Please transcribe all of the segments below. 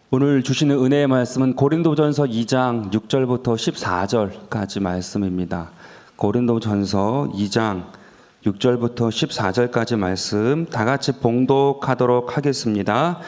오늘 주시는 은혜의 말씀은 고린도전서 2장 6절부터 14절까지 말씀입니다. 고린도전서 2장 6절부터 14절까지 말씀 다 같이 봉독하도록 하겠습니다.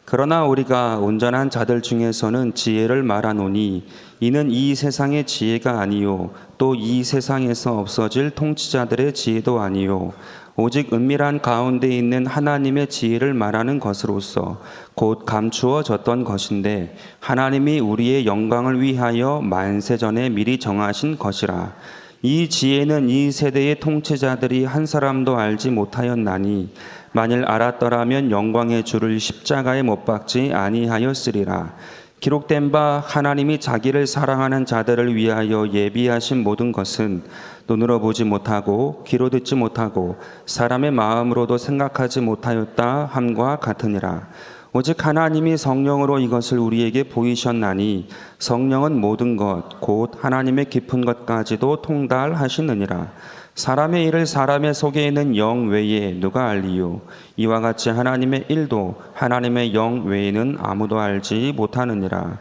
그러나 우리가 온전한 자들 중에서는 지혜를 말하노니 이는 이 세상의 지혜가 아니요 또 이 세상에서 없어질 통치자들의 지혜도 아니요 오직 은밀한 가운데 있는 하나님의 지혜를 말하는 것으로서 곧 감추어졌던 것인데 하나님이 우리의 영광을 위하여 만세전에 미리 정하신 것이라. 이 지혜는 이 세대의 통치자들이 한 사람도 알지 못하였나니 만일 알았더라면 영광의 주를 십자가에 못 박지 아니하였으리라. 기록된 바 하나님이 자기를 사랑하는 자들을 위하여 예비하신 모든 것은 눈으로 보지 못하고 귀로 듣지 못하고 사람의 마음으로도 생각하지 못하였다 함과 같으니라. 오직 하나님이 성령으로 이것을 우리에게 보이셨나니 성령은 모든 것 곧 하나님의 깊은 것까지도 통달하시느니라. 사람의 일을 사람의 속에 있는 영 외에 누가 알리요? 이와 같이 하나님의 일도 하나님의 영 외에는 아무도 알지 못하느니라.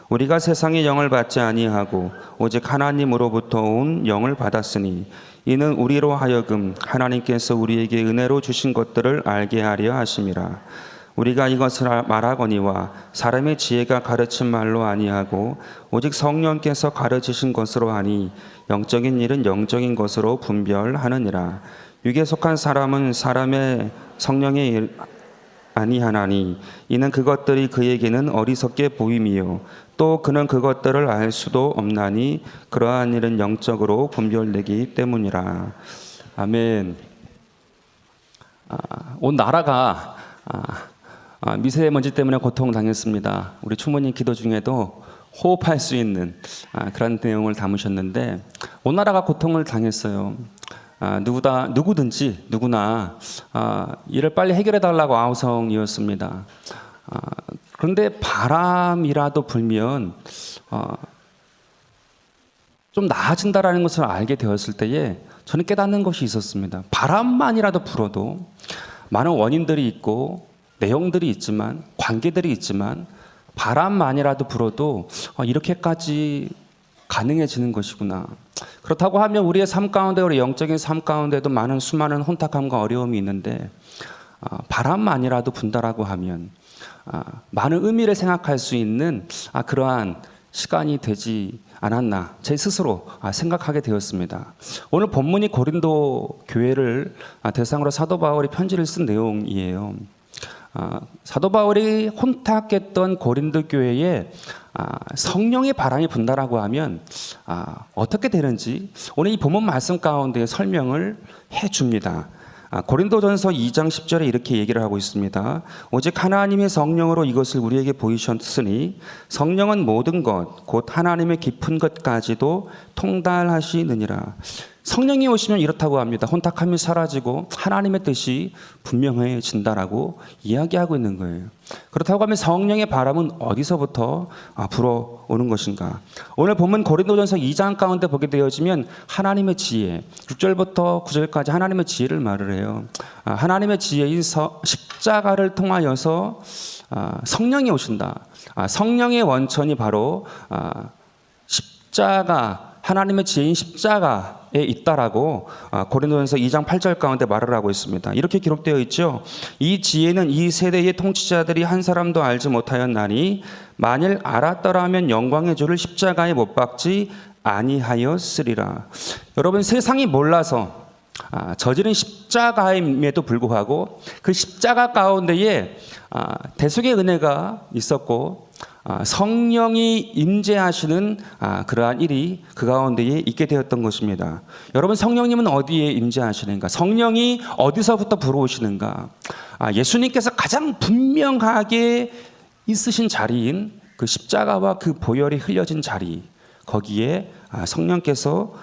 우리가 세상의 영을 받지 아니하고 오직 하나님으로부터 온 영을 받았으니 이는 우리로 하여금 하나님께서 우리에게 은혜로 주신 것들을 알게 하려 하심이라. 우리가 이것을 말하거니와 사람의 지혜가 가르친 말로 아니하고 오직 성령께서 가르치신 것으로 하니 영적인 일은 영적인 것으로 분별하느니라. 육에 속한 사람은 사람의 성령의 일 아니하나니 이는 그것들이 그에게는 어리석게 보임이요 또 그는 그것들을 알 수도 없나니 그러한 일은 영적으로 분별되기 때문이라. 아멘. 온 나라가 미세먼지 때문에 고통당했습니다. 우리 추모님 기도 중에도 호흡할 수 있는 그런 내용을 담으셨는데 온 나라가 고통을 당했어요. 누구나 이를 빨리 해결해달라고 아우성이었습니다. 그런데 바람이라도 불면 좀 나아진다라는 것을 알게 되었을 때에 저는 깨닫는 것이 있었습니다. 바람만이라도 불어도 많은 원인들이 있고 내용들이 있지만 관계들이 있지만 바람만이라도 불어도 이렇게까지 가능해지는 것이구나. 그렇다고 하면 우리의 삶 가운데 우리 영적인 삶 가운데도 수많은 혼탁함과 어려움이 있는데 바람만이라도 분다라고 하면 많은 의미를 생각할 수 있는 그러한 시간이 되지 않았나 제 스스로 생각하게 되었습니다. 오늘 본문이 고린도 교회를 대상으로 사도 바울이 편지를 쓴 내용이에요. 사도 바울이 혼탁했던 고린도 교회에 성령의 바람이 분다라고 하면 어떻게 되는지 오늘 이 본문 말씀 가운데 설명을 해줍니다. 고린도전서 2장 10절에 이렇게 얘기를 하고 있습니다. 오직 하나님의 성령으로 이것을 우리에게 보이셨으니 성령은 모든 것 곧 하나님의 깊은 것까지도 통달하시느니라. 성령이 오시면 이렇다고 합니다. 혼탁함이 사라지고 하나님의 뜻이 분명해진다라고 이야기하고 있는 거예요. 그렇다고 하면 성령의 바람은 어디서부터 불어오는 것인가? 오늘 본문 고린도전서 2장 가운데 보게 되어지면 하나님의 지혜, 6절부터 9절까지 하나님의 지혜를 말을 해요. 하나님의 지혜인 십자가를 통하여서 성령이 오신다. 성령의 원천이 바로 십자가, 하나님의 지혜인 십자가에 있다라고 고린도전서 2장 8절 가운데 말을 하고 있습니다. 이렇게 기록되어 있죠. 이 지혜는 이 세대의 통치자들이 한 사람도 알지 못하였나니 만일 알았더라면 영광의 주를 십자가에 못 박지 아니하였으리라. 여러분, 세상이 몰라서 저지른 십자가임에도 불구하고 그 십자가 가운데에 대속의 은혜가 있었고 성령이 임재하시는 그러한 일이 그 가운데에 있게 되었던 것입니다. 여러분, 성령님은 어디에 임재하시는가? 성령이 어디서부터 불어오시는가? 예수님께서 가장 분명하게 있으신 자리인 그 십자가와 그 보혈이 흘려진 자리, 거기에 성령께서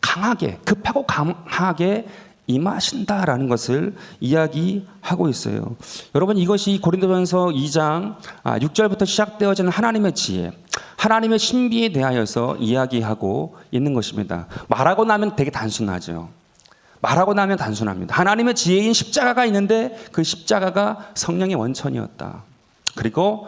강하게, 급하고 강하게 임하신다라는 것을 이야기하고 있어요. 여러분, 이것이 고린도전서 2장 6절부터 시작되어지는 하나님의 지혜, 하나님의 신비에 대하여서 이야기하고 있는 것입니다. 말하고 나면 되게 단순하죠. 말하고 나면 단순합니다. 하나님의 지혜인 십자가가 있는데 그 십자가가 성령의 원천이었다. 그리고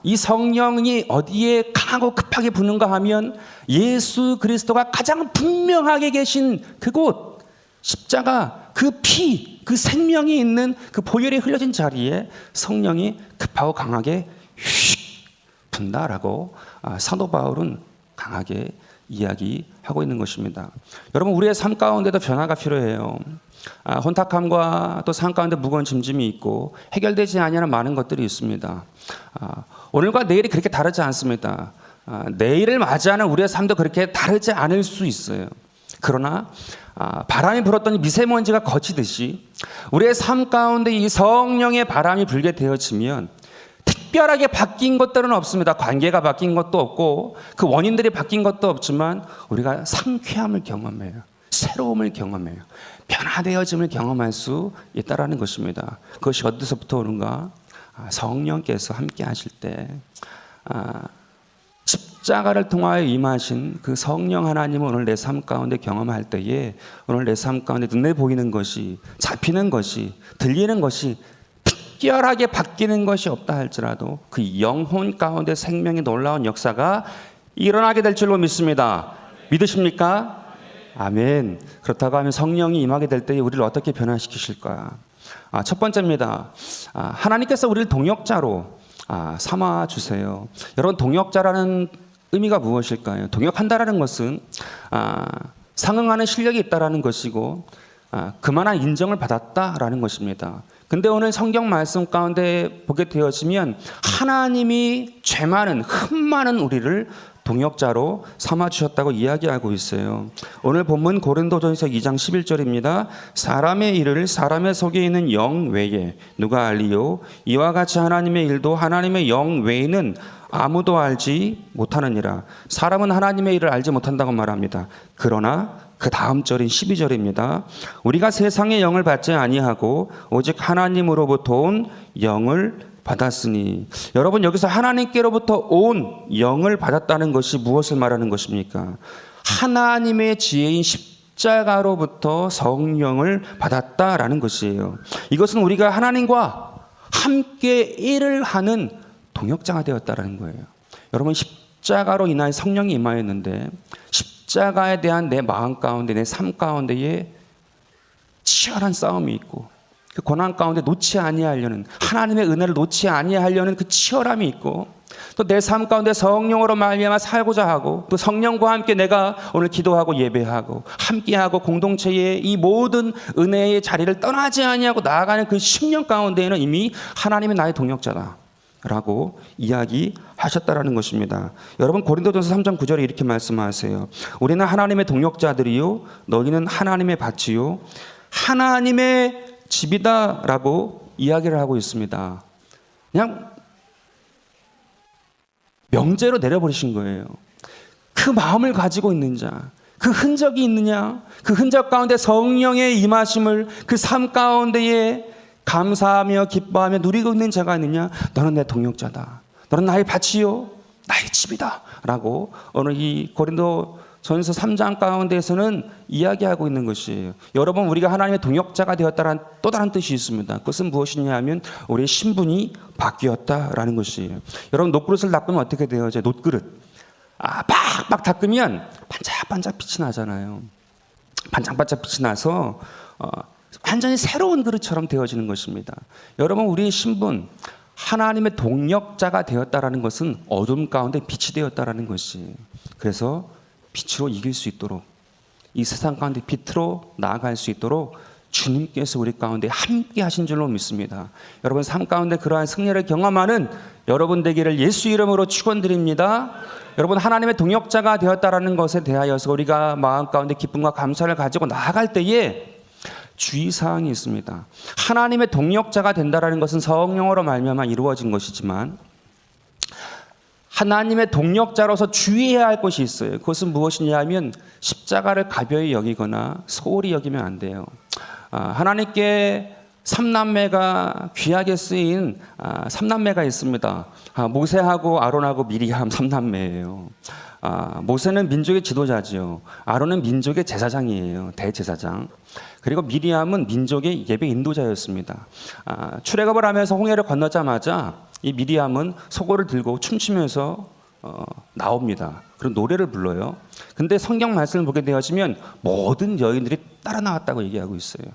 이 성령이 어디에 강하고 급하게 부는가 하면 예수 그리스도가 가장 분명하게 계신 그곳, 십자가, 그 피, 그 생명이 있는 그 보혈이 흘려진 자리에 성령이 급하고 강하게 휙 분다라고 사도 바울은 강하게 이야기하고 있는 것입니다. 여러분, 우리의 삶 가운데도 변화가 필요해요. 혼탁함과 또 삶 가운데 무거운 짐짐이 있고 해결되지 아니하는 많은 것들이 있습니다. 오늘과 내일이 그렇게 다르지 않습니다. 내일을 맞이하는 우리의 삶도 그렇게 다르지 않을 수 있어요. 그러나 바람이 불었더니 미세먼지가 거치듯이 우리의 삶 가운데 이 성령의 바람이 불게 되어지면 특별하게 바뀐 것들은 없습니다. 관계가 바뀐 것도 없고 그 원인들이 바뀐 것도 없지만 우리가 상쾌함을 경험해요. 새로움을 경험해요. 변화되어짐을 경험할 수 있다는 것입니다. 그것이 어디서부터 오는가? 성령께서 함께 하실 때 십자가를 통하여 임하신 그 성령 하나님을 오늘 내 삶 가운데 경험할 때에 오늘 내 삶 가운데 눈에 보이는 것이, 잡히는 것이, 들리는 것이 특별하게 바뀌는 것이 없다 할지라도 그 영혼 가운데 생명의 놀라운 역사가 일어나게 될 줄로 믿습니다. 믿으십니까? 아멘. 그렇다고 하면 성령이 임하게 될 때에 우리를 어떻게 변화시키실까? 첫 번째입니다. 하나님께서 우리를 동역자로 삼아 주세요. 여러분, 동역자라는 의미가 무엇일까요? 동역한다라는 것은 상응하는 실력이 있다라는 것이고 그만한 인정을 받았다라는 것입니다. 근데 오늘 성경 말씀 가운데 보게 되어지면 하나님이 죄 많은, 흠 많은 우리를 동역자로 삼아주셨다고 이야기하고 있어요. 오늘 본문 고린도전서 2장 11절입니다. 사람의 일을 사람의 속에 있는 영 외에 누가 알리요? 이와 같이 하나님의 일도 하나님의 영 외에는 아무도 알지 못하느니라. 사람은 하나님의 일을 알지 못한다고 말합니다. 그러나 그 다음 절인 12절입니다. 우리가 세상의 영을 받지 아니하고 오직 하나님으로부터 온 영을 받았으니. 여러분, 여기서 하나님께로부터 온 영을 받았다는 것이 무엇을 말하는 것입니까? 하나님의 지혜인 십자가로부터 성령을 받았다라는 것이에요. 이것은 우리가 하나님과 함께 일을 하는 동역자가 되었다라는 거예요. 여러분, 십자가로 인한 성령이 임하였는데 십자가에 대한 내 마음 가운데, 내 삶 가운데에 치열한 싸움이 있고 그 고난 가운데 놓지 아니하려는, 하나님의 은혜를 놓지 아니하려는 그 치열함이 있고 또 내 삶 가운데 성령으로 말미암아 살고자 하고 또 성령과 함께 내가 오늘 기도하고 예배하고 함께하고 공동체의 이 모든 은혜의 자리를 떠나지 아니하고 나아가는 그 심령 가운데에는 이미 하나님이 나의 동역자다 라고 이야기하셨다라는 것입니다. 여러분, 고린도전서 3장 9절에 이렇게 말씀하세요. 우리는 하나님의 동역자들이요 너희는 하나님의 밭이요 하나님의 집이다라고 이야기를 하고 있습니다. 그냥 명제로 내려버리신 거예요. 그 마음을 가지고 있는 자, 그 흔적이 있느냐, 그 흔적 가운데 성령의 임하심을 그 삶 가운데에 감사하며 기뻐하며 누리고 있는 자가 있느냐, 너는 내 동역자다. 너는 나의 밭이요 나의 집이다 라고 오늘 이 고린도전서 3장 가운데에서는 이야기하고 있는 것이에요. 여러분, 우리가 하나님의 동역자가 되었다는 또 다른 뜻이 있습니다. 그것은 무엇이냐 하면 우리의 신분이 바뀌었다라는 것이에요. 여러분, 녹그릇을 닦으면 어떻게 되어져요? 녹그릇 빡빡 닦으면 반짝반짝 빛이 나잖아요. 반짝반짝 빛이 나서 완전히 새로운 그릇처럼 되어지는 것입니다. 여러분, 우리의 신분, 하나님의 동역자가 되었다라는 것은 어둠 가운데 빛이 되었다라는 것이, 그래서 빛으로 이길 수 있도록, 이 세상 가운데 빛으로 나아갈 수 있도록 주님께서 우리 가운데 함께 하신 줄로 믿습니다. 여러분, 삶 가운데 그러한 승리를 경험하는 여러분 되기를 예수 이름으로 축원드립니다. 여러분, 하나님의 동역자가 되었다라는 것에 대하여서 우리가 마음 가운데 기쁨과 감사를 가지고 나아갈 때에 주의사항이 있습니다. 하나님의 동역자가 된다라는 것은 성령으로 말미암아 이루어진 것이지만 하나님의 동역자로서 주의해야 할 것이 있어요. 그것은 무엇이냐 하면 십자가를 가벼이 여기거나 소홀히 여기면 안 돼요. 하나님께 삼남매가 귀하게 쓰인 삼남매가 있습니다. 모세하고 아론하고 미리암 삼남매예요. 모세는 민족의 지도자지요. 아론은 민족의 제사장이에요. 대제사장. 그리고 미리암은 민족의 예배 인도자였습니다. 출애굽을 하면서 홍해를 건너자마자 이 미리암은 소고를 들고 춤추면서 나옵니다. 그리고 노래를 불러요. 근데 성경 말씀을 보게 되어지면 모든 여인들이 따라 나왔다고 얘기하고 있어요.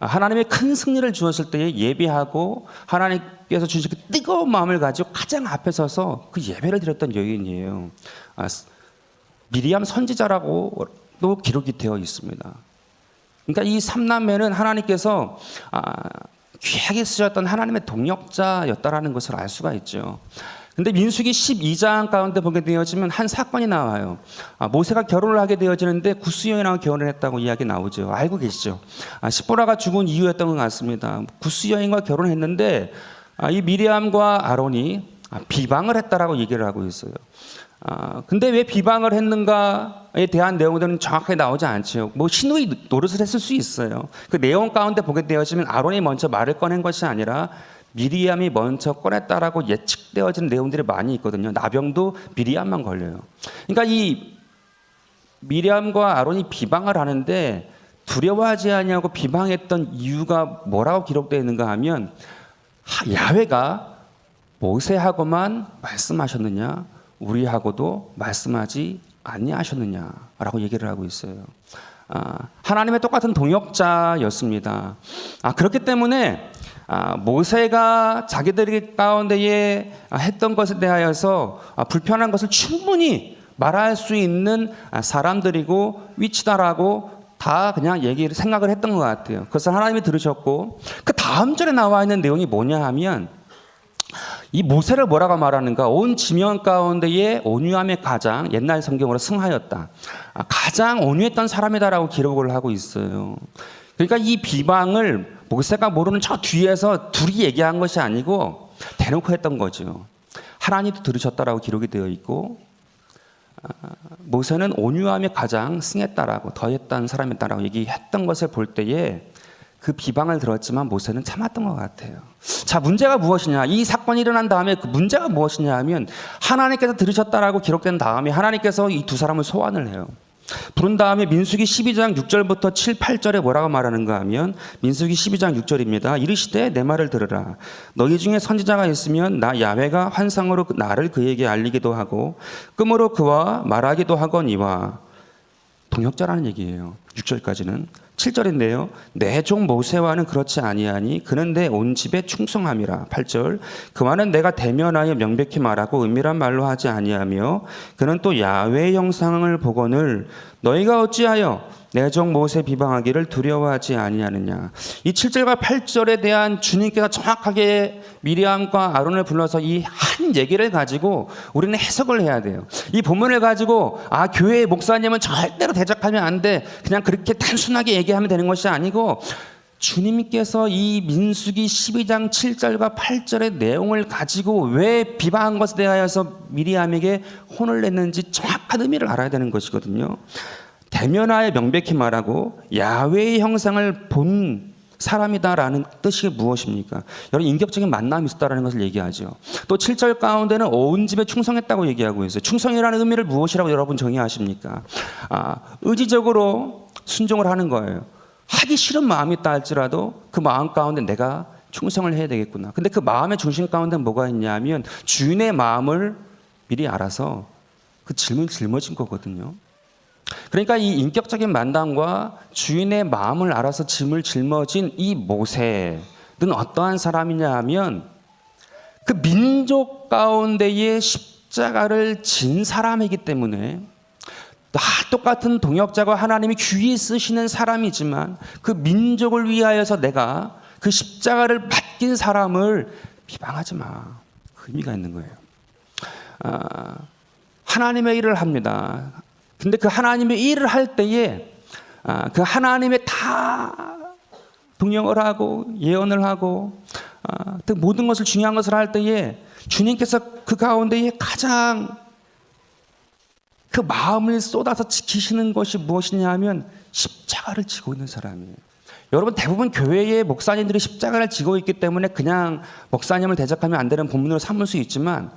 하나님의 큰 승리를 주었을 때에 예배하고 하나님께서 주신 그 뜨거운 마음을 가지고 가장 앞에 서서 그 예배를 드렸던 여인이에요. 미리암 선지자라고도 기록이 되어 있습니다. 그러니까 이 삼남매는 하나님께서 귀하게 쓰셨던 하나님의 동역자였다라는 것을 알 수가 있죠. 근데 민수기 12장 가운데 보게 되어지면 한 사건이 나와요. 모세가 결혼을 하게 되어지는데 구스 여인하고 결혼을 했다고 이야기 나오죠. 알고 계시죠? 시보라가 죽은 이유였던 것 같습니다. 구스 여인과 결혼했는데 이 미리암과 아론이 비방을 했다라고 얘기를 하고 있어요. 근데 왜 비방을 했는가에 대한 내용들은 정확하게 나오지 않죠. 뭐 신우의 노릇을 했을 수 있어요. 그 내용 가운데 보게 되어지면 아론이 먼저 말을 꺼낸 것이 아니라 미리암이 먼저 꺼냈다라고 예측되어진 내용들이 많이 있거든요. 나병도 미리암만 걸려요. 그러니까 이 미리암과 아론이 비방을 하는데 두려워하지 아니하고 비방했던 이유가 뭐라고 기록되어 있는가 하면 야훼가 모세하고만 말씀하셨느냐 우리하고도 말씀하지 아니하셨느냐라고 얘기를 하고 있어요. 하나님의 똑같은 동역자였습니다. 그렇기 때문에 모세가 자기들 가운데에 했던 것에 대하여서 불편한 것을 충분히 말할 수 있는 사람들이고 위치다라고 다 그냥 생각을 했던 것 같아요. 그것을 하나님이 들으셨고 그 다음 절에 나와 있는 내용이 뭐냐 하면 이 모세를 뭐라고 말하는가? 온 지면 가운데에 온유함의 가장, 옛날 성경으로 승하였다. 가장 온유했던 사람이다라고 기록을 하고 있어요. 그러니까 이 비방을 모세가 모르는 저 뒤에서 둘이 얘기한 것이 아니고 대놓고 했던 거죠. 하나님도 들으셨다라고 기록이 되어 있고 모세는 온유함의 가장 승했다라고 더했다는 사람이다라고 얘기했던 것을 볼 때에 그 비방을 들었지만 모세는 참았던 것 같아요. 자, 문제가 무엇이냐? 이 사건이 일어난 다음에 그 문제가 무엇이냐 하면 하나님께서 들으셨다라고 기록된 다음에 하나님께서 이 두 사람을 소환을 해요. 부른 다음에 민수기 12장 6절부터 7, 8절에 뭐라고 말하는가 하면 민수기 12장 6절입니다. 이르시되 내 말을 들으라. 너희 중에 선지자가 있으면 나 야훼가 환상으로 나를 그에게 알리기도 하고 꿈으로 그와 말하기도 하거니와. 동역자라는 얘기예요. 6절까지는. 7절인데요. 내 종 모세와는 그렇지 아니하니 그는 내 온 집에 충성함이라. 8절. 그와는 내가 대면하여 명백히 말하고 은밀한 말로 하지 아니하며 그는 또 야훼의 형상을 보거늘 너희가 어찌하여 내 종 모세 비방하기를 두려워하지 아니하느냐. 이 7절과 8절에 대한 주님께서 정확하게 미리암과 아론을 불러서 이 한 얘기를 가지고 우리는 해석을 해야 돼요. 이 본문을 가지고 교회의 목사님은 절대로 대적하면 안 돼. 그냥 그렇게 단순하게 얘기하면 되는 것이 아니고 주님께서 이 민수기 12장 7절과 8절의 내용을 가지고 왜 비방한 것에 대하여서 미리암에게 혼을 냈는지 정확한 의미를 알아야 되는 것이거든요. 대면하여 명백히 말하고 야훼의 형상을 본 사람이다라는 뜻이 무엇입니까? 여러분 인격적인 만남이 있었다라는 것을 얘기하죠. 또 7절 가운데는 온 집에 충성했다고 얘기하고 있어요. 충성이라는 의미를 무엇이라고 여러분 정의하십니까? 의지적으로 순종을 하는 거예요. 하기 싫은 마음이 있다 할지라도 그 마음 가운데 내가 충성을 해야 되겠구나. 근데 그 마음의 중심 가운데 뭐가 있냐면 주인의 마음을 미리 알아서 그 짐을 짊어진 거거든요. 그러니까 이 인격적인 만남과 주인의 마음을 알아서 짐을 짊어진 이 모세는 어떠한 사람이냐 하면 그 민족 가운데의 십자가를 진 사람이기 때문에 다 똑같은 동역자가 하나님이 귀히 쓰시는 사람이지만 그 민족을 위하여서 내가 그 십자가를 맡긴 사람을 비방하지 마. 그 의미가 있는 거예요. 하나님의 일을 합니다. 근데 그 하나님의 일을 할 때에 그 하나님의 다 동역을 하고 예언을 하고 모든 것을 중요한 것을 할 때에 주님께서 그 가운데에 가장 그 마음을 쏟아서 지키시는 것이 무엇이냐 하면 십자가를 지고 있는 사람이에요. 여러분 대부분 교회의 목사님들이 십자가를 지고 있기 때문에 그냥 목사님을 대적하면 안 되는 본문으로 삼을 수 있지만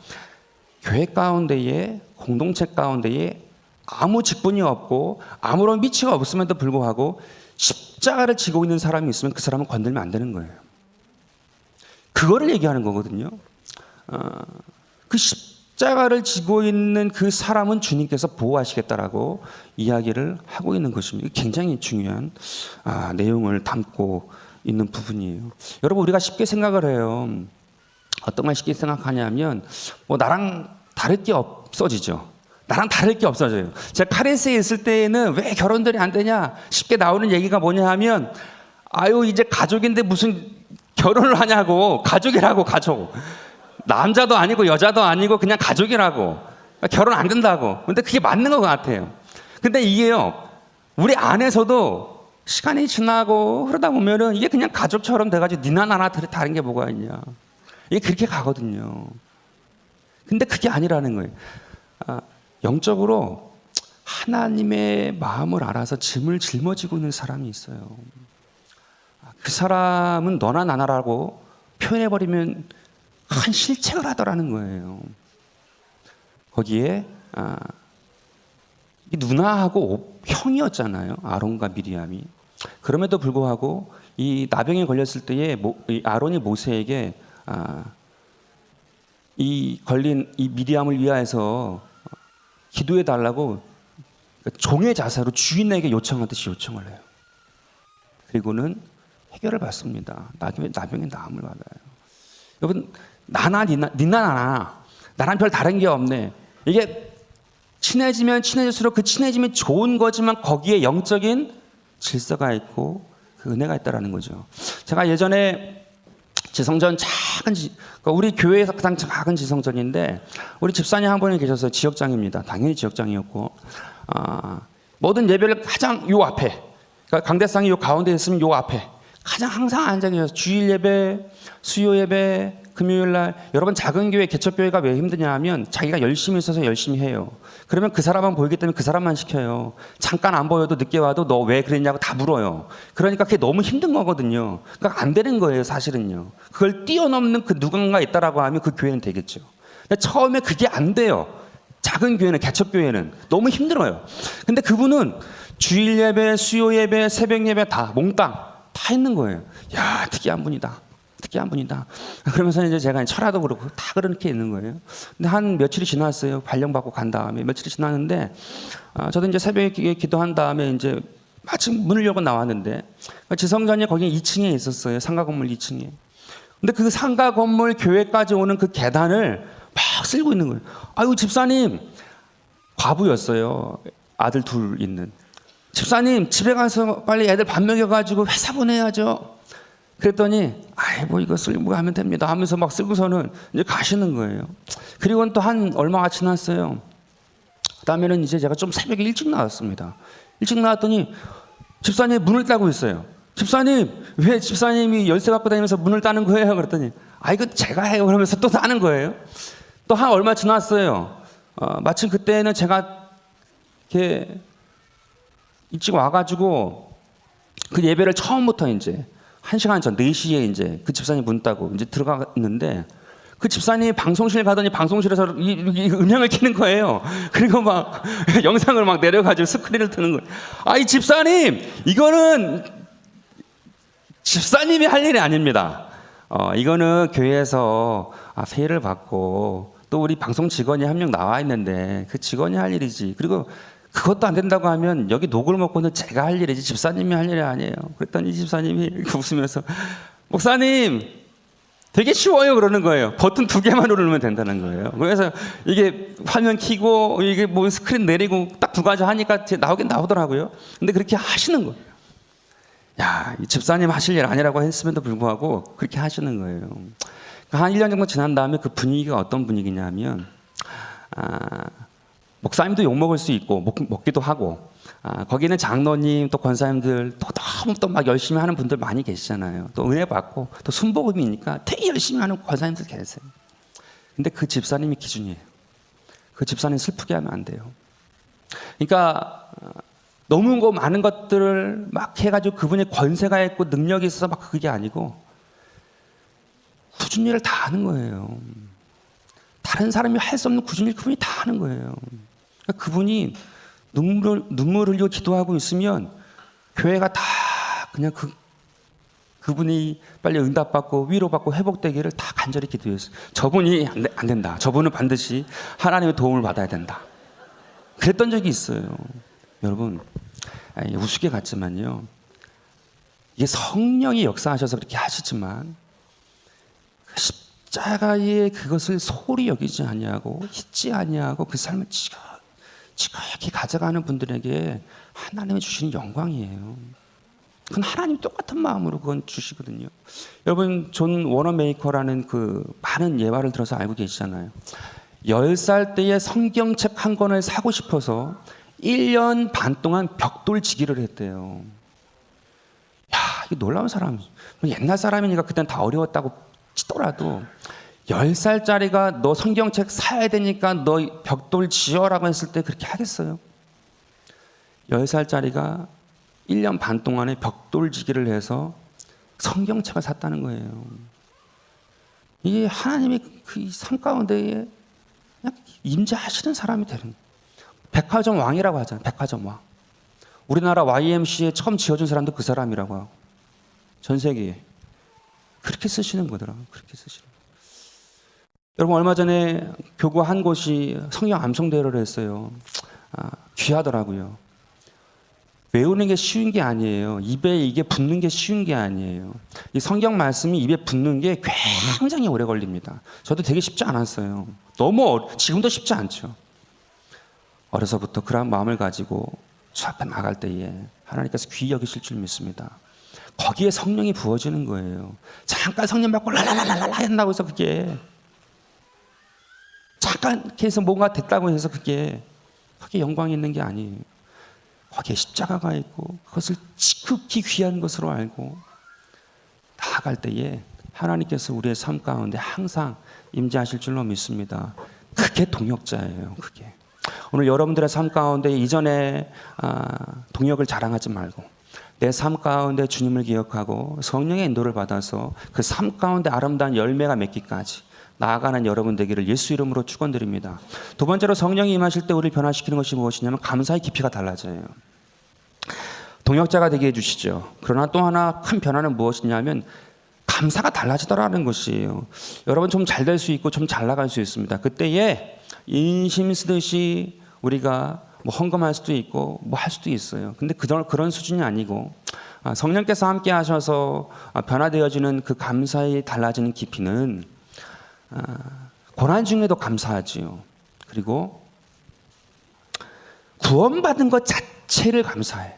교회 가운데에 공동체 가운데에 아무 직분이 없고 아무런 미치가 없음에도 불구하고 십자가를 지고 있는 사람이 있으면 그 사람은 건들면 안 되는 거예요. 그거를 얘기하는 거거든요. 그 십자가를 지고 있는 그 사람은 주님께서 보호하시겠다라고 이야기를 하고 있는 것입니다. 굉장히 중요한 내용을 담고 있는 부분이에요. 여러분, 우리가 쉽게 생각을 해요. 어떤 걸 쉽게 생각하냐면 나랑 다를 게 없어지죠. 나랑 다를 게 없어져요. 제가 카레스에 있을 때에는 왜 결혼들이 안 되냐 쉽게 나오는 얘기가 뭐냐 하면 이제 가족인데 무슨 결혼을 하냐고. 가족이라고. 가족. 남자도 아니고 여자도 아니고 그냥 가족이라고. 결혼 안 된다고. 근데 그게 맞는 것 같아요. 근데 이게요, 우리 안에서도 시간이 지나고 흐르다 보면은 이게 그냥 가족처럼 돼가지고 니나 나나 다른 게 뭐가 있냐. 이게 그렇게 가거든요. 근데 그게 아니라는 거예요. 영적으로 하나님의 마음을 알아서 짐을 짊어지고 있는 사람이 있어요. 그 사람은 너나 나나라고 표현해버리면 큰 실책을 하더라는 거예요. 거기에 누나하고 형이었잖아요. 아론과 미리암이. 그럼에도 불구하고 이 나병에 걸렸을 때에 아론이 모세에게 이 걸린 이 미리암을 위하여서 기도해 달라고 종의 자세로 주인에게 요청하듯이 요청을 해요. 그리고는 해결을 받습니다. 나병의 나음을 받아요. 여러분, 니나 나랑 별 다른 게 없네. 이게 친해지면 친해질수록 그 친해짐이 좋은 거지만 거기에 영적인 질서가 있고 그 은혜가 있다라는 거죠. 제가 예전에 지성전 우리 교회에서 가장 작은 지성전인데 우리 집사님 한 분이 계셨어요. 지역장입니다. 당연히 지역장이었고 모든 예배를 가장 요 앞에, 그러니까 강대상이 요 가운데 있으면 요 앞에 가장 항상 앉아 계셔서 주일 예배, 수요 예배, 금요일 날. 여러분, 작은 교회, 개척교회가 왜 힘드냐 하면 자기가 열심히 있어서 열심히 해요. 그러면 그 사람만 보이기 때문에 그 사람만 시켜요. 잠깐 안 보여도 늦게 와도 너 왜 그랬냐고 다 물어요. 그러니까 그게 너무 힘든 거거든요. 그러니까 안 되는 거예요, 사실은요. 그걸 뛰어넘는 그 누군가 있다라고 하면 그 교회는 되겠죠. 근데 처음에 그게 안 돼요. 작은 교회는, 개척교회는 너무 힘들어요. 근데 그분은 주일 예배, 수요 예배, 새벽 예배 다 몽땅 다 있는 거예요. 야, 특이한 분이다. 그러면서 이제 제가 철화도 그렇고 다 그렇게 있는 거예요. 근데 한 며칠이 지났어요. 발령받고 간 다음에 며칠이 지났는데 저도 이제 새벽에 기도한 다음에 이제 마침 문을 열고 나왔는데 지성전이 거기 2층에 있었어요. 상가 건물 2층에. 근데 그 상가 건물 교회까지 오는 그 계단을 막 쓸고 있는 거예요. 아유, 집사님, 과부였어요. 아들 둘 있는. 집사님, 집에 가서 빨리 애들 밥 먹여가지고 회사 보내야죠. 그랬더니 이거 쓸고 하면 됩니다 하면서 막 쓰고서는 이제 가시는 거예요. 그리고는 또 한 얼마가 지났어요. 그다음에는 이제 제가 좀 새벽에 일찍 나왔습니다. 일찍 나왔더니 집사님 문을 따고 있어요. 집사님, 왜 집사님이 열쇠 갖고 다니면서 문을 따는 거예요? 그랬더니 이거 제가 해요 그러면서 또 따는 거예요. 또 한 얼마 지났어요. 마침 그때는 제가 이렇게 일찍 와가지고 그 예배를 처음부터 이제 1시간 전 4시에 이제 그 집사님 문 따고 이제 들어갔는데 그 집사님이 방송실 가더니 방송실에서 이 음향을 켜는 거예요. 그리고 막 영상을 막 내려가지고 스크린을 트는 거예요. 이 집사님, 이거는 집사님이 할 일이 아닙니다. 이거는 교회에서 세례를 받고 또 우리 방송 직원이 한 명 나와 있는데 그 직원이 할 일이지. 그리고 그것도 안 된다고 하면 여기 녹을 먹고는 제가 할 일이지 집사님이 할 일이 아니에요. 그랬더니 집사님이 이렇게 웃으면서 목사님 되게 쉬워요 그러는 거예요. 버튼 2개만 누르면 된다는 거예요. 그래서 이게 화면 켜고 이게 뭐 스크린 내리고 딱 2가지 하니까 나오긴 나오더라고요. 근데 그렇게 하시는 거예요. 야, 이 집사님 하실 일 아니라고 했음에도 불구하고 그렇게 하시는 거예요. 한 1년 정도 지난 다음에 그 분위기가 어떤 분위기냐면 목사님도 욕먹을 수 있고 먹기도 하고 거기는 장로님 또 권사님들 또 너무 또 막 열심히 하는 분들 많이 계시잖아요. 또 은혜 받고 또 순복음이니까 되게 열심히 하는 권사님들 계세요. 근데 그 집사님이 기준이에요. 그 집사님 슬프게 하면 안 돼요. 그러니까 너무 많은 것들을 막 해가지고 그분이 권세가 있고 능력이 있어서 막 그게 아니고 굳은 일을 다 하는 거예요. 다른 사람이 할 수 없는 굳은 일 그분이 다 하는 거예요. 그러니까 그분이 눈물 흘리고 기도하고 있으면 교회가 다 그냥 그 그분이 빨리 응답받고 위로받고 회복되기를 다 간절히 기도했어요. 저분이 안 된다. 저분은 반드시 하나님의 도움을 받아야 된다. 그랬던 적이 있어요. 여러분, 우습게 같지만요. 이게 성령이 역사하셔서 그렇게 하시지만 십자가의 그것을 소홀히 여기지 아니하고 잊지 아니하고 그 삶을 지극히 가져가는 분들에게 하나님이 주시는 영광이에요. 그건 하나님 똑같은 마음으로 그건 주시거든요. 여러분, 존 워너메이커라는 그 많은 예화를 들어서 알고 계시잖아요. 10살 때에 성경책 한 권을 사고 싶어서 1년 반 동안 벽돌지기를 했대요. 야, 이게 놀라운 사람이에요. 옛날 사람이니까 그때는 다 어려웠다고 치더라도 10살짜리가 너 성경책 사야 되니까 너 벽돌 지어라고 했을 때 그렇게 하겠어요? 10살짜리가 1년 반 동안에 벽돌지기를 해서 성경책을 샀다는 거예요. 이게 하나님의 그 삶 가운데에 그냥 임재하시는 사람이 되는 거예요. 백화점 왕이라고 하잖아요. 백화점 왕. 우리나라 YMCA 처음 지어준 사람도 그 사람이라고 하고 전 세계에 그렇게 쓰시는 거더라고요. 그렇게 쓰시는 거예요. 여러분, 얼마 전에 교구 한 곳이 성경 암송 대회를 했어요. 귀하더라고요. 외우는 게 쉬운 게 아니에요. 입에 이게 붙는 게 쉬운 게 아니에요. 이 성경 말씀이 입에 붙는 게 굉장히 오래 걸립니다. 저도 되게 쉽지 않았어요. 지금도 쉽지 않죠. 어려서부터 그런 마음을 가지고 주 앞에 나갈 때에 하나님께서 귀히 여기실 줄 믿습니다. 거기에 성령이 부어지는 거예요. 잠깐 성령 받고 랄랄랄랄라 한다고 해서 그게 잠깐 이렇게 해서 뭔가 됐다고 해서 그게 영광이 있는 게 아니에요. 거기에 십자가가 있고 그것을 지극히 귀한 것으로 알고 나아갈 때에 하나님께서 우리의 삶 가운데 항상 임재하실 줄로 믿습니다. 그게 동역자예요. 그게. 오늘 여러분들의 삶 가운데 이전에 동역을 자랑하지 말고 내 삶 가운데 주님을 기억하고 성령의 인도를 받아서 그 삶 가운데 아름다운 열매가 맺기까지 나아가는 여러분 되기를 예수 이름으로 축원드립니다. 두 번째로 성령이 임하실 때 우리를 변화시키는 것이 무엇이냐면 감사의 깊이가 달라져요. 동역자가 되게 해주시죠. 그러나 또 하나 큰 변화는 무엇이냐면 감사가 달라지더라는 것이에요. 여러분, 좀 잘 될 수 있고 좀 잘 나갈 수 있습니다. 그때에 인심 쓰듯이 우리가 뭐 헌금할 수도 있고 뭐 할 수도 있어요. 근데 그런 수준이 아니고 성령께서 함께 하셔서 변화되어지는 그 감사에 달라지는 깊이는 고난 중에도 감사하지요. 그리고 구원받은 것 자체를 감사해요.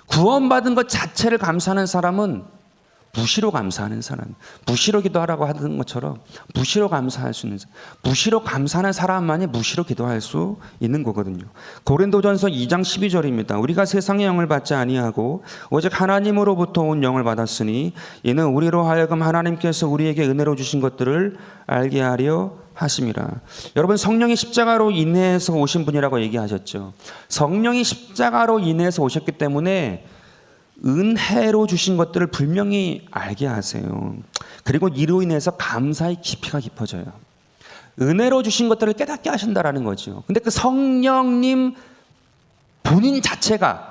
구원받은 것 자체를 감사하는 사람은 무시로 감사하는 사람, 무시로 기도하라고 하는 것처럼 무시로 감사할 수 있는 사람, 무시로 감사하는 사람만이 무시로 기도할 수 있는 거거든요. 고린도전서 2장 12절입니다. 우리가 세상의 영을 받지 아니하고 오직 하나님으로부터 온 영을 받았으니 이는 우리로 하여금 하나님께서 우리에게 은혜로 주신 것들을 알게 하려 하심이라. 여러분, 성령이 십자가로 인해서 오신 분이라고 얘기하셨죠. 성령이 십자가로 인해서 오셨기 때문에 은혜로 주신 것들을 분명히 알게 하세요. 그리고 이로 인해서 감사의 깊이가 깊어져요. 은혜로 주신 것들을 깨닫게 하신다라는 거죠. 근데 그 성령님 본인 자체가,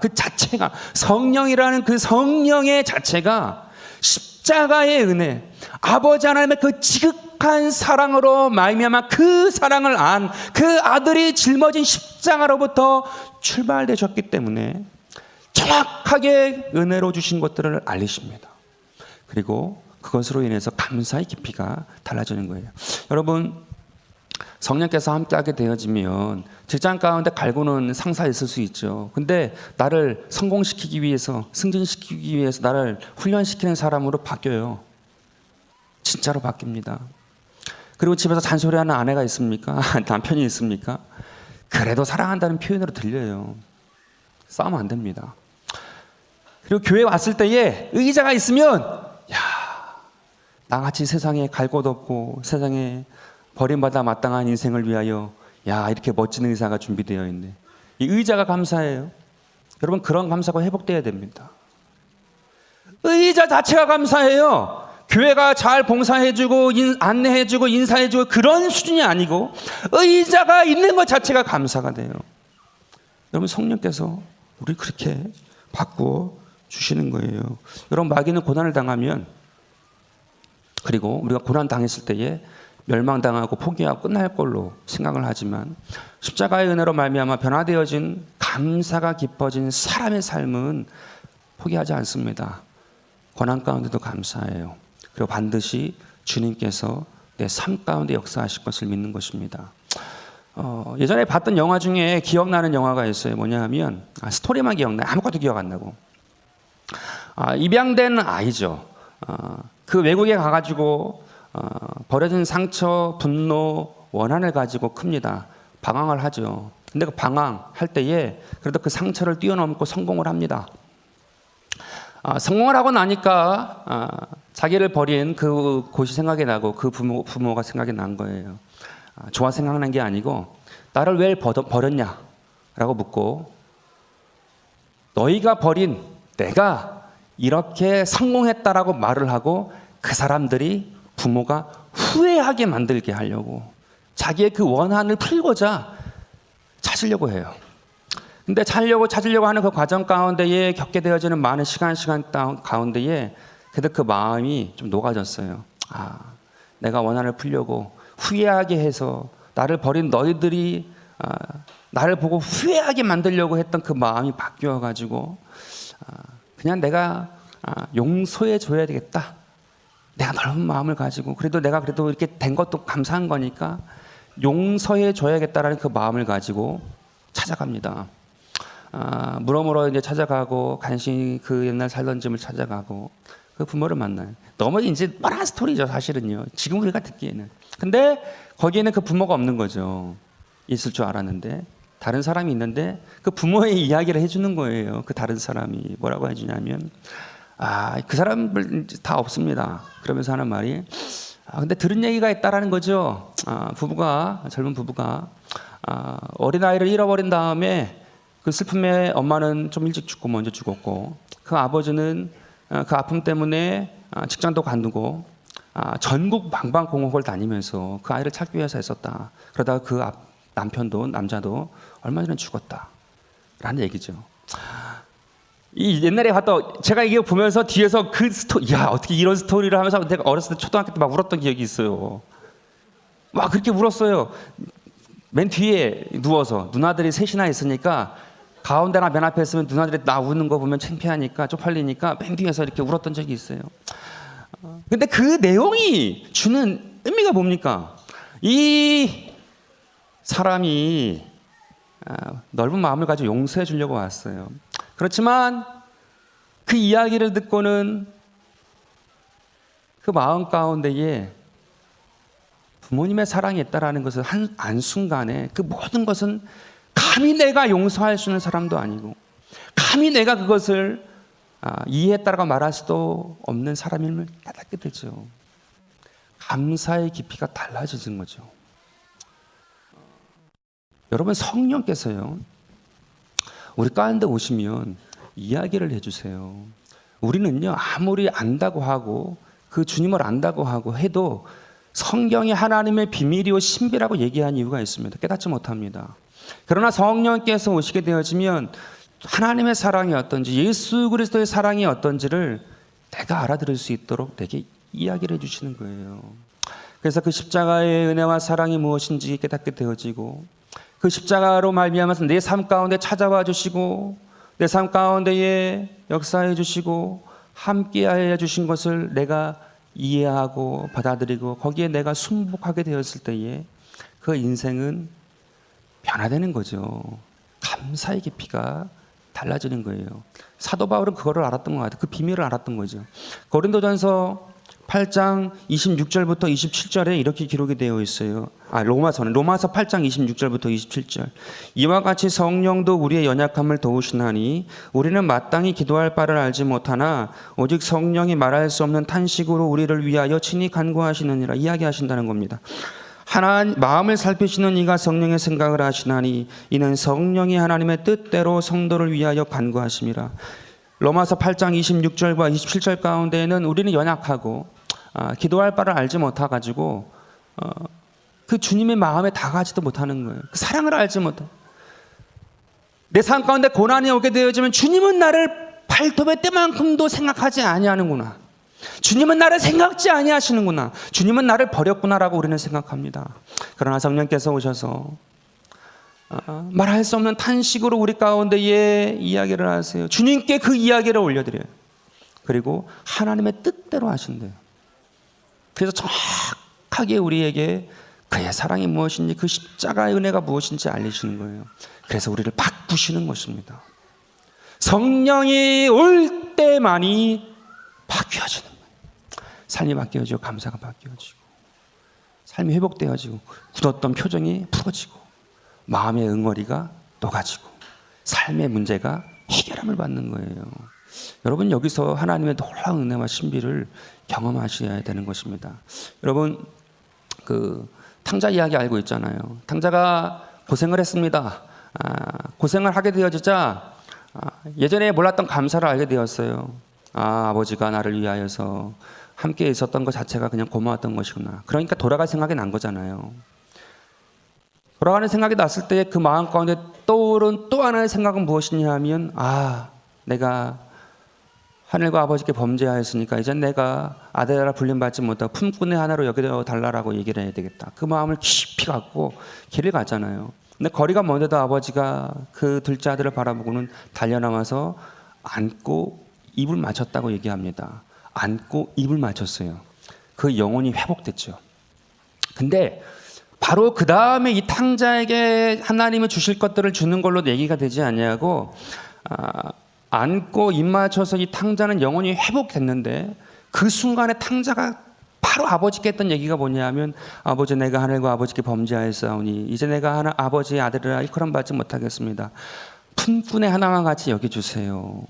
성령이라는 그 성령의 자체가 십자가의 은혜, 아버지 하나님의 그 지극한 사랑으로 말미암아 그 사랑을 안 그 아들이 짊어진 십자가로부터 출발되셨기 때문에 정확하게 은혜로 주신 것들을 알리십니다. 그리고 그것으로 인해서 감사의 깊이가 달라지는 거예요. 여러분, 성령께서 함께하게 되어지면 직장 가운데 갈구는 상사 있을 수 있죠. 근데 나를 성공시키기 위해서, 승진시키기 위해서 나를 훈련시키는 사람으로 바뀌어요. 진짜로 바뀝니다. 그리고 집에서 잔소리하는 아내가 있습니까? 남편이 있습니까? 그래도 사랑한다는 표현으로 들려요. 싸우면 안 됩니다. 그리고 교회 왔을 때에 의자가 있으면 나같이 세상에 갈 곳 없고 세상에 버림받아 마땅한 인생을 위하여 이렇게 멋진 의자가 준비되어 있네. 이 의자가 감사해요. 여러분, 그런 감사가 회복되어야 됩니다. 의자 자체가 감사해요. 교회가 잘 봉사해주고 안내해주고 인사해주고 그런 수준이 아니고 의자가 있는 것 자체가 감사가 돼요. 여러분, 성령께서 우리 그렇게 바꾸어 주시는 거예요. 여러분, 마귀는 고난을 당하면 그리고 우리가 고난 당했을 때에 멸망당하고 포기하고 끝날 걸로 생각을 하지만 십자가의 은혜로 말미암아 변화되어진 감사가 깊어진 사람의 삶은 포기하지 않습니다. 고난 가운데도 감사해요. 그리고 반드시 주님께서 내 삶 가운데 역사하실 것을 믿는 것입니다. 예전에 봤던 영화 중에 기억나는 영화가 있어요. 뭐냐 하면 스토리만 기억나요. 아무것도 기억 안 나고. 입양된 아이죠. 그 외국에 가가지고 버려진 상처, 분노, 원한을 가지고 큽니다. 방황을 하죠. 근데 그 방황할 때에 그래도 그 상처를 뛰어넘고 성공을 합니다. 성공을 하고 나니까 자기를 버린 그 곳이 생각이 나고 그 부모가 생각이 난 거예요. 좋아 생각난 게 아니고 나를 왜 버렸냐라고 묻고 너희가 버린 내가 이렇게 성공했다라고 말을 하고 그 사람들이 부모가 후회하게 만들게 하려고 자기의 그 원한을 풀고자 찾으려고 해요. 근데 찾으려고 하는 그 과정 가운데에 겪게 되어지는 많은 시간 가운데에 그래도 그 마음이 좀 녹아졌어요. 내가 원한을 풀려고 후회하게 해서 나를 버린 너희들이 나를 보고 후회하게 만들려고 했던 그 마음이 바뀌어가지고 그냥 내가 용서해 줘야 되겠다. 내가 넓은 마음을 가지고 내가 이렇게 된 것도 감사한 거니까 용서해 줘야겠다라는 그 마음을 가지고 찾아갑니다. 물어물어 이제 찾아가고 간신히 그 옛날 살던 집을 찾아가고 그 부모를 만나요. 너무 이제 뻔한 스토리죠, 사실은요. 지금 우리가 듣기에는. 근데 거기에는 그 부모가 없는 거죠. 있을 줄 알았는데 다른 사람이 있는데 그 부모의 이야기를 해주는 거예요. 그 다른 사람이 뭐라고 해주냐면 그 사람들 다 없습니다. 그러면서 하는 말이 근데 들은 얘기가 있다라는 거죠. 젊은 부부가 어린아이를 잃어버린 다음에 그 슬픔에 엄마는 좀 일찍 죽고 먼저 죽었고 그 아버지는 그 아픔 때문에 직장도 관두고 전국 방방공호를 다니면서 그 아이를 찾기 위해서 했었다. 그러다가 그 남자도 얼마 전에 죽었다라는 얘기죠. 이 옛날에 제가 이게 보면서 뒤에서 그 어떻게 이런 스토리를 하면서 내가 어렸을 때 초등학교 때 막 울었던 기억이 있어요. 막 그렇게 울었어요. 맨 뒤에 누워서 누나들이 셋이나 있으니까 가운데나 맨 앞에 있으면 누나들이 나 우는 거 보면 창피하니까 쪽팔리니까 맨 뒤에서 이렇게 울었던 적이 있어요. 근데 그 내용이 주는 의미가 뭡니까? 이 사람이 넓은 마음을 가지고 용서해 주려고 왔어요. 그렇지만 그 이야기를 듣고는 그 마음 가운데에 부모님의 사랑이 있다라는 것을 한순간에 그 모든 것은 감히 내가 용서할 수 있는 사람도 아니고 감히 내가 그것을 이해했다라고 말할 수도 없는 사람임을 깨닫게 되죠. 감사의 깊이가 달라지는 거죠. 여러분 성령께서요 우리 가운데 오시면 이야기를 해주세요. 우리는요 아무리 안다고 하고 그 주님을 안다고 하고 해도 성경이 하나님의 비밀이요 신비라고 얘기한 이유가 있습니다. 깨닫지 못합니다. 그러나 성령께서 오시게 되어지면 하나님의 사랑이 어떤지 예수 그리스도의 사랑이 어떤지를 내가 알아들을 수 있도록 내게 이야기를 해주시는 거예요. 그래서 그 십자가의 은혜와 사랑이 무엇인지 깨닫게 되어지고 그 십자가로 말미암아서 내 삶 가운데 찾아와 주시고 내 삶 가운데에 역사해 주시고 함께하여 주신 것을 내가 이해하고 받아들이고 거기에 내가 순복하게 되었을 때에 그 인생은 변화되는 거죠. 감사의 깊이가 달라지는 거예요. 사도 바울은 그거를 알았던 것 같아요. 그 비밀을 알았던 거죠. 고린도전서 8장 26절부터 27절에 이렇게 기록이 되어 있어요. 로마서 8장 26절부터 27절. 이와 같이 성령도 우리의 연약함을 도우시나니 우리는 마땅히 기도할 바를 알지 못하나 오직 성령이 말할 수 없는 탄식으로 우리를 위하여 친히 간구하시느니라 이야기하신다는 겁니다. 마음을 살피시는 이가 성령의 생각을 하시나니 이는 성령이 하나님의 뜻대로 성도를 위하여 간구하심이라. 로마서 8장 26절과 27절 가운데에는 우리는 연약하고 기도할 바를 알지 못해가지고 그 주님의 마음에 다가가지도 못하는 거예요. 그 사랑을 알지 못해. 내 삶 가운데 고난이 오게 되어지면 주님은 나를 발톱의 때만큼도 생각하지 아니하는구나. 주님은 나를 생각지 아니하시는구나. 주님은 나를 버렸구나라고 우리는 생각합니다. 그러나 성령께서 오셔서 말할 수 없는 탄식으로 우리 가운데에 이야기를 하세요. 주님께 그 이야기를 올려드려요. 그리고 하나님의 뜻대로 하신대요. 그래서 정확하게 우리에게 그의 사랑이 무엇인지, 그 십자가의 은혜가 무엇인지 알리시는 거예요. 그래서 우리를 바꾸시는 것입니다. 성령이 올 때만이 바뀌어지는 거예요. 삶이 바뀌어지고 감사가 바뀌어지고 삶이 회복되어지고 굳었던 표정이 풀어지고 마음의 응어리가 녹아지고 삶의 문제가 해결함을 받는 거예요. 여러분, 여기서 하나님의 놀라운 은혜와 신비를 경험하셔야 되는 것입니다. 여러분, 그 탕자 이야기 알고 있잖아요. 탕자가 고생을 했습니다. 고생을 하게 되어지자 예전에 몰랐던 감사를 알게 되었어요. 아버지가 나를 위하여서 함께 있었던 것 자체가 그냥 고마웠던 것이구나. 그러니까 돌아갈 생각이 난 거잖아요. 돌아가는 생각이 났을 때 그 마음 가운데 떠오른 또 하나의 생각은 무엇이냐 하면, 내가 하늘과 아버지께 범죄하였으니까 이제 내가 아들이라 불림받지 못하고 품꾼의 하나로 여겨달라고 얘기를 해야 되겠다. 그 마음을 깊이 갖고 길을 갔잖아요. 근데 거리가 먼데도 아버지가 그 둘째 아들을 바라보고는 달려나와서 안고 입을 맞췄다고 얘기합니다. 안고 입을 맞췄어요. 그 영혼이 회복됐죠. 근데 바로 그 다음에 이 탕자에게 하나님이 주실 것들을 주는 걸로 얘기가 되지 않냐고, 안고 입 맞춰서 이 탕자는 영혼이 회복됐는데 그 순간에 탕자가 바로 아버지께 했던 얘기가 뭐냐면, 아버지, 내가 하늘과 아버지께 범죄하였사오니 이제 내가 아버지의 아들이라 일컬음 받지 못하겠습니다. 품꾼의 하나와 같이 여겨주세요.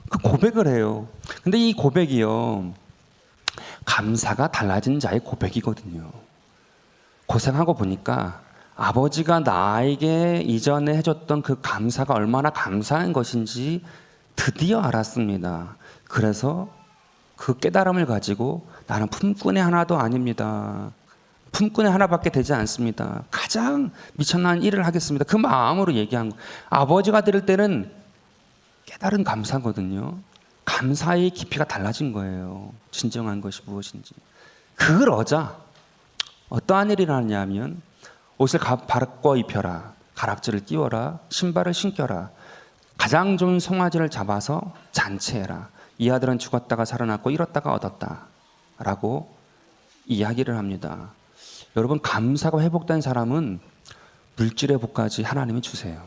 그 고백을 해요. 근데 이 고백이요, 감사가 달라진 자의 고백이거든요. 고생하고 보니까 아버지가 나에게 이전에 해줬던 그 감사가 얼마나 감사한 것인지 드디어 알았습니다. 그래서 그 깨달음을 가지고 나는 품꾼의 하나도 아닙니다. 품꾼의 하나밖에 되지 않습니다. 가장 미천한 일을 하겠습니다. 그 마음으로 얘기한 거예요. 아버지가 들을 때는 깨달은 감사거든요. 감사의 깊이가 달라진 거예요. 진정한 것이 무엇인지. 그러자 어떠한 일이 나냐면, 옷을 바꿔 입혀라, 가락지를 끼워라, 신발을 신겨라, 가장 좋은 송아지를 잡아서 잔치해라. 이 아들은 죽었다가 살아났고 잃었다가 얻었다 라고 이야기를 합니다. 여러분, 감사가 회복된 사람은 물질의 복까지 하나님이 주세요.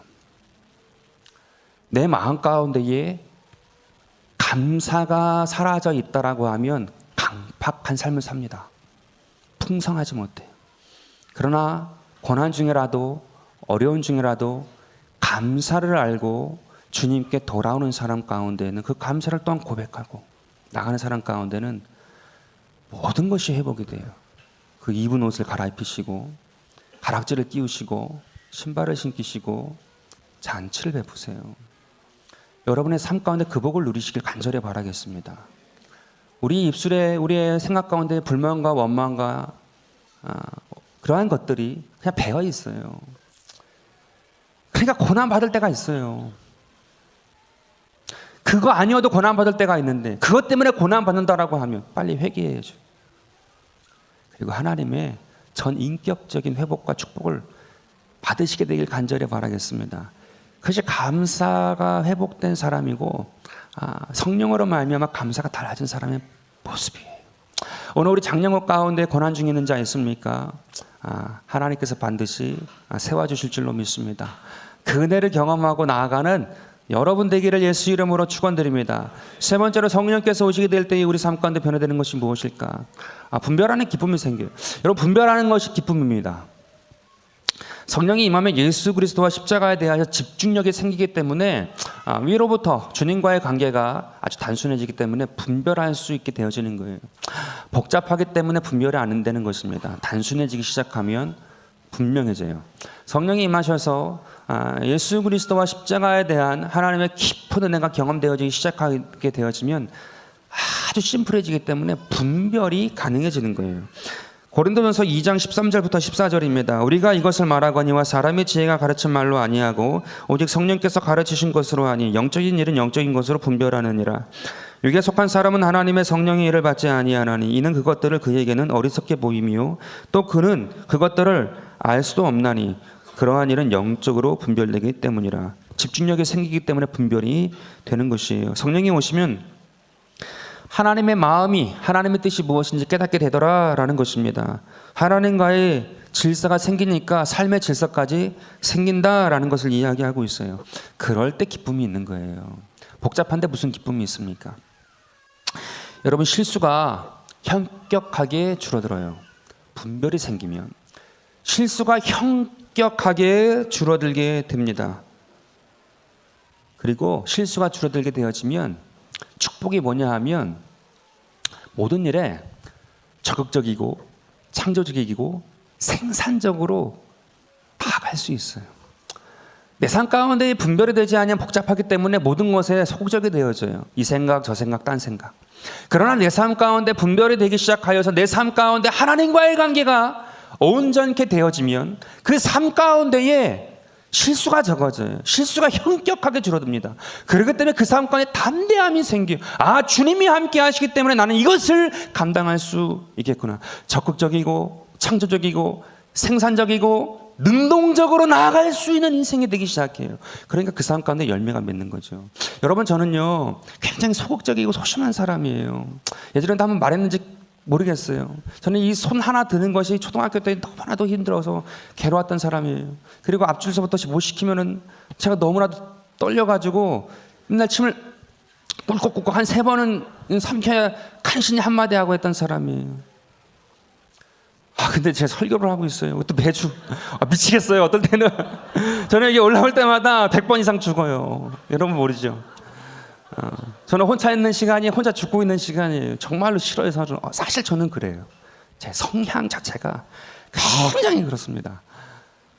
내 마음 가운데에 감사가 사라져 있다라고 하면 강팍한 삶을 삽니다. 풍성하지 못해요. 그러나 고난 중이라도 어려운 중이라도 감사를 알고 주님께 돌아오는 사람 가운데는 그 감사를 또한 고백하고 나가는 사람 가운데는 모든 것이 회복이 돼요. 그 입은 옷을 갈아입히시고 가락지를 끼우시고 신발을 신기시고 잔치를 베푸세요. 여러분의 삶 가운데 그 복을 누리시길 간절히 바라겠습니다. 우리 입술에, 우리의 생각 가운데 불만과 원망과 그러한 것들이 그냥 배어 있어요. 그러니까 고난 받을 때가 있어요. 그거 아니어도 고난 받을 때가 있는데 그것 때문에 고난 받는다라고 하면 빨리 회개해야죠. 그리고 하나님의 전 인격적인 회복과 축복을 받으시게 되길 간절히 바라겠습니다. 그것이 감사가 회복된 사람이고 성령으로 말미암아 감사가 달라진 사람의 모습이에요. 오늘 우리 장영호 가운데 고난 중에 있는 자 있습니까? 하나님께서 반드시 세워주실 줄로 믿습니다. 그 은혜를 경험하고 나아가는 여러분 되기를 예수 이름으로 축원드립니다. 세 번째로, 성령께서 오시게 될 때에 우리 삶 가운데 변화되는 것이 무엇일까? 분별하는 기쁨이 생겨요. 여러분, 분별하는 것이 기쁨입니다. 성령이 임하면 예수 그리스도와 십자가에 대하여 집중력이 생기기 때문에 위로부터 주님과의 관계가 아주 단순해지기 때문에 분별할 수 있게 되어지는 거예요. 복잡하기 때문에 분별이 안 되는 것입니다. 단순해지기 시작하면 분명해져요. 성령이 임하셔서 예수 그리스도와 십자가에 대한 하나님의 깊은 은혜가 경험되어지기 시작하게 되어지면 아주 심플해지기 때문에 분별이 가능해지는 거예요. 고린도전서 2장 13절부터 14절입니다. 우리가 이것을 말하거니와 사람의 지혜가 가르친 말로 아니하고 오직 성령께서 가르치신 것으로 하니 영적인 일은 영적인 것으로 분별하느니라. 육에 속한 사람은 하나님의 성령의 일을 받지 아니하나니 이는 그것들을 그에게는 어리석게 보임이요 또 그는 그것들을 알 수도 없나니 그러한 일은 영적으로 분별되기 때문이라. 집중력이 생기기 때문에 분별이 되는 것이에요. 성령이 오시면 하나님의 마음이, 하나님의 뜻이 무엇인지 깨닫게 되더라라는 것입니다. 하나님과의 질서가 생기니까 삶의 질서까지 생긴다라는 것을 이야기하고 있어요. 그럴 때 기쁨이 있는 거예요. 복잡한데 무슨 기쁨이 있습니까? 여러분, 실수가 현격하게 줄어들어요. 분별이 생기면 실수가 현격하게 줄어들게 됩니다. 그리고 실수가 줄어들게 되어지면 축복이 뭐냐 하면 모든 일에 적극적이고 창조적이고 생산적으로 나아갈 수 있어요. 내 삶 가운데 분별이 되지 않으면 복잡하기 때문에 모든 것에 소극적이 되어져요. 이 생각 저 생각 딴 생각. 그러나 내 삶 가운데 분별이 되기 시작하여서 내 삶 가운데 하나님과의 관계가 온전케 되어지면 그 삶 가운데에 실수가 적어져요. 실수가 현격하게 줄어듭니다. 그렇기 때문에 그 삶 가운데 담대함이 생겨요. 아, 주님이 함께 하시기 때문에 나는 이것을 감당할 수 있겠구나. 적극적이고 창조적이고 생산적이고 능동적으로 나아갈 수 있는 인생이 되기 시작해요. 그러니까 그 삶 가운데 열매가 맺는 거죠. 여러분, 저는요 굉장히 소극적이고 소심한 사람이에요. 예전에도 한번 말했는지 모르겠어요. 저는 이 손 하나 드는 것이 초등학교 때 너무나도 힘들어서 괴로웠던 사람이에요. 그리고 앞줄서부터 못 시키면은 제가 너무나도 떨려가지고 맨날 침을 꿀꺽꿀꺽 한 3번은 삼켜야 간신히 한마디 하고 했던 사람이에요. 근데 제가 설교를 하고 있어요. 또 매주 미치겠어요. 어떨 때는 저는 이게 올라올 때마다 100번 이상 죽어요. 여러분 모르죠? 저는 혼자 있는 시간이 혼자 죽고 있는 시간이에요. 정말로 싫어해서 사실 저는 그래요. 제 성향 자체가 굉장히 그렇습니다.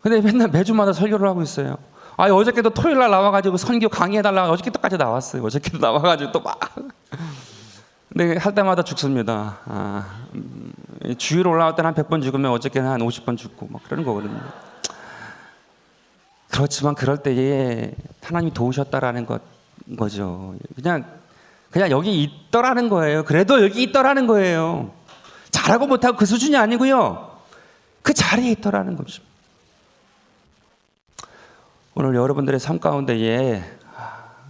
근데 맨날 매주마다 설교를 하고 있어요. 어저께도 토요일 날 나와가지고 선교 강의해달라고 어저께도까지 나왔어요. 어저께도 나와가지고 또 막 근데 할 때마다 죽습니다. 주일 올라올 때는 한 100번 죽으면 어저께는 한 50번 죽고 막 그러는 거거든요. 그렇지만 그럴 때에 하나님이 도우셨다라는 거죠. 그냥 여기 있더라는 거예요. 그래도 여기 있더라는 거예요. 잘하고 못하고 그 수준이 아니고요. 그 자리에 있더라는 것입니다. 오늘 여러분들의 삶 가운데에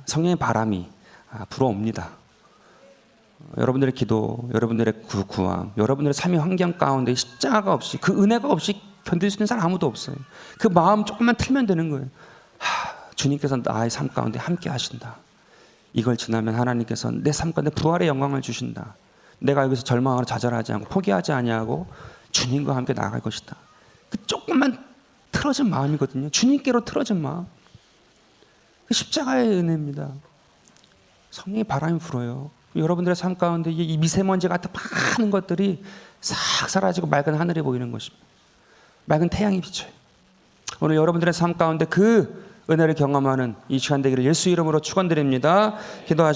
성령의 바람이 불어옵니다. 여러분들의 기도, 여러분들의 구함, 여러분들의 삶의 환경 가운데 십자가가 없이 그 은혜가 없이 견딜 수 있는 사람 아무도 없어요. 그 마음 조금만 틀면 되는 거예요. 주님께서 나의 삶 가운데 함께 하신다. 이걸 지나면 하나님께서 내 삶 가운데 부활의 영광을 주신다. 내가 여기서 절망하고 좌절하지 않고 포기하지 아니하고 주님과 함께 나아갈 것이다. 그 조금만 틀어진 마음이거든요. 주님께로 틀어진 마음. 그 십자가의 은혜입니다. 성령의 바람이 불어요. 여러분들의 삶 가운데 이 미세먼지 같은 많은 것들이 싹 사라지고 맑은 하늘이 보이는 것입니다. 맑은 태양이 비쳐요. 오늘 여러분들의 삶 가운데 그 은혜를 경험하는 이 시간 되기를 예수 이름으로 축원드립니다. 기도하시